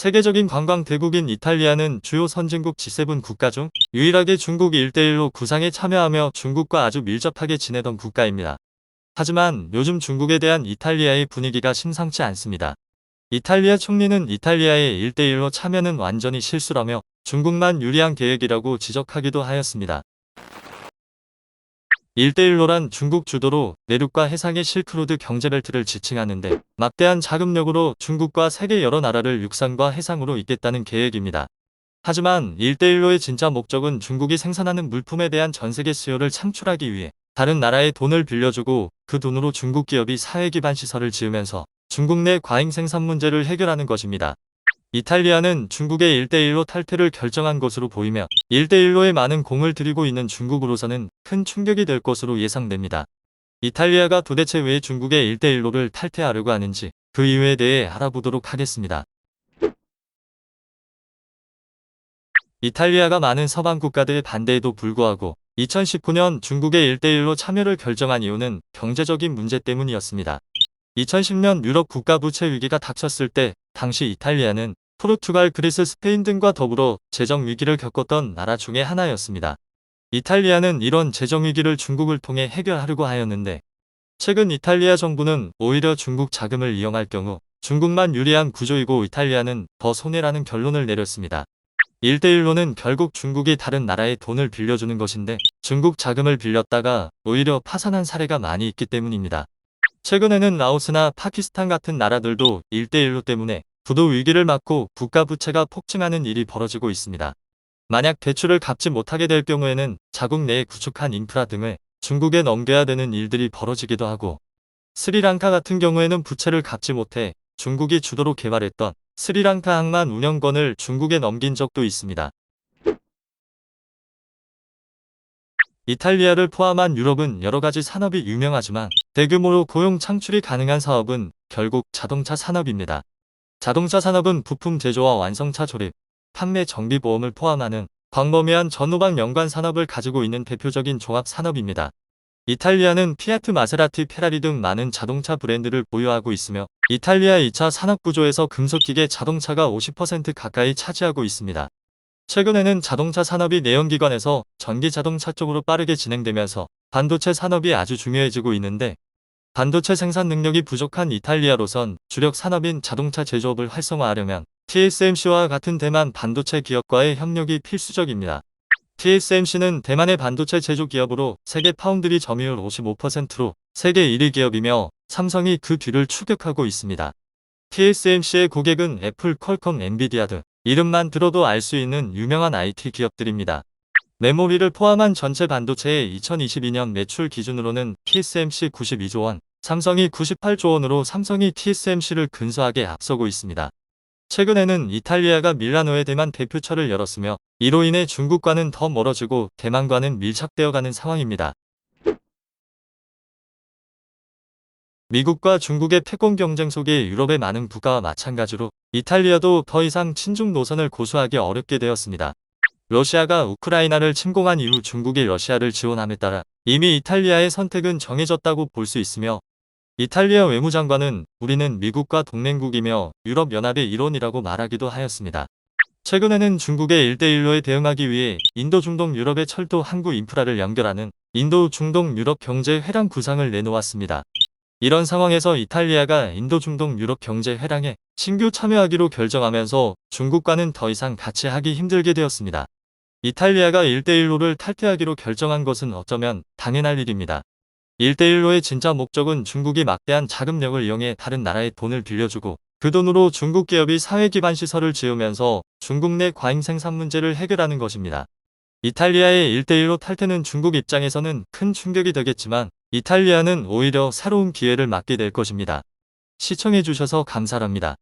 세계적인 관광 대국인 이탈리아는 주요 선진국 G7 국가 중 유일하게 중국 1대1로 구상에 참여하며 중국과 아주 밀접하게 지내던 국가입니다. 하지만 요즘 중국에 대한 이탈리아의 분위기가 심상치 않습니다. 이탈리아 총리는 이탈리아의 1대1로 참여는 완전히 실수라며 중국만 유리한 계획이라고 지적하기도 하였습니다. 1대1로란 중국 주도로 내륙과 해상의 실크로드 경제벨트를 지칭하는데 막대한 자금력으로 중국과 세계 여러 나라를 육상과 해상으로 잇겠다는 계획입니다. 하지만 1대1로의 진짜 목적은 중국이 생산하는 물품에 대한 전세계 수요를 창출하기 위해 다른 나라에 돈을 빌려주고 그 돈으로 중국 기업이 사회기반 시설을 지으면서 중국 내 과잉 생산 문제를 해결하는 것입니다. 이탈리아는 중국의 1대1로 탈퇴를 결정한 것으로 보이며 1대1로에 많은 공을 들이고 있는 중국으로서는 큰 충격이 될 것으로 예상됩니다. 이탈리아가 도대체 왜 중국의 1대1로를 탈퇴하려고 하는지 그 이유에 대해 알아보도록 하겠습니다. 이탈리아가 많은 서방 국가들의 반대에도 불구하고 2019년 중국의 1대1로 참여를 결정한 이유는 경제적인 문제 때문이었습니다. 2010년 유럽 국가 부채 위기가 닥쳤을 때 당시 이탈리아는 포르투갈, 그리스, 스페인 등과 더불어 재정 위기를 겪었던 나라 중에 하나였습니다. 이탈리아는 이런 재정 위기를 중국을 통해 해결하려고 하였는데 최근 이탈리아 정부는 오히려 중국 자금을 이용할 경우 중국만 유리한 구조이고 이탈리아는 더 손해라는 결론을 내렸습니다. 1대1로는 결국 중국이 다른 나라에 돈을 빌려주는 것인데 중국 자금을 빌렸다가 오히려 파산한 사례가 많이 있기 때문입니다. 최근에는 라오스나 파키스탄 같은 나라들도 1대1로 때문에 부도 위기를 맞고 국가 부채가 폭증하는 일이 벌어지고 있습니다. 만약 대출을 갚지 못하게 될 경우에는 자국 내에 구축한 인프라 등을 중국에 넘겨야 되는 일들이 벌어지기도 하고 스리랑카 같은 경우에는 부채를 갚지 못해 중국이 주도로 개발했던 스리랑카 항만 운영권을 중국에 넘긴 적도 있습니다. 이탈리아를 포함한 유럽은 여러가지 산업이 유명하지만 대규모로 고용 창출이 가능한 사업은 결국 자동차 산업입니다. 자동차 산업은 부품 제조와 완성차 조립, 판매 정비보험을 포함하는 광범위한 전후방 연관 산업을 가지고 있는 대표적인 종합 산업입니다. 이탈리아는 피아트, 마세라티, 페라리 등 많은 자동차 브랜드를 보유하고 있으며 이탈리아 2차 산업구조에서 금속기계 자동차가 50% 가까이 차지하고 있습니다. 최근에는 자동차 산업이 내연기관에서 전기자동차 쪽으로 빠르게 진행되면서 반도체 산업이 아주 중요해지고 있는데 반도체 생산 능력이 부족한 이탈리아로선 주력 산업인 자동차 제조업을 활성화하려면 TSMC와 같은 대만 반도체 기업과의 협력이 필수적입니다. TSMC는 대만의 반도체 제조 기업으로 세계 파운드리 점유율 55%로 세계 1위 기업이며 삼성이 그 뒤를 추격하고 있습니다. TSMC의 고객은 애플, 퀄컴, 엔비디아 등 이름만 들어도 알 수 있는 유명한 IT 기업들입니다. 메모리를 포함한 전체 반도체의 2022년 매출 기준으로는 TSMC 92조 원, 삼성이 98조 원으로 삼성이 TSMC를 근소하게 앞서고 있습니다. 최근에는 이탈리아가 밀라노에 대만 대표처를 열었으며 이로 인해 중국과는 더 멀어지고 대만과는 밀착되어가는 상황입니다. 미국과 중국의 패권 경쟁 속에 유럽의 많은 국가와 마찬가지로 이탈리아도 더 이상 친중 노선을 고수하기 어렵게 되었습니다. 러시아가 우크라이나를 침공한 이후 중국이 러시아를 지원함에 따라 이미 이탈리아의 선택은 정해졌다고 볼 수 있으며 이탈리아 외무장관은 우리는 미국과 동맹국이며 유럽연합의 일원이라고 말하기도 하였습니다. 최근에는 중국의 1대1로에 대응하기 위해 인도 중동 유럽의 철도 항구 인프라를 연결하는 인도 중동 유럽 경제 회랑 구상을 내놓았습니다. 이런 상황에서 이탈리아가 인도 중동 유럽 경제 회랑에 신규 참여하기로 결정하면서 중국과는 더 이상 같이 하기 힘들게 되었습니다. 이탈리아가 1대1로를 탈퇴하기로 결정한 것은 어쩌면 당연할 일입니다. 1대1로의 진짜 목적은 중국이 막대한 자금력을 이용해 다른 나라에 돈을 빌려주고 그 돈으로 중국 기업이 사회 기반 시설을 지으면서 중국 내 과잉 생산 문제를 해결하는 것입니다. 이탈리아의 1대1로 탈퇴는 중국 입장에서는 큰 충격이 되겠지만 이탈리아는 오히려 새로운 기회를 맞게 될 것입니다. 시청해주셔서 감사합니다.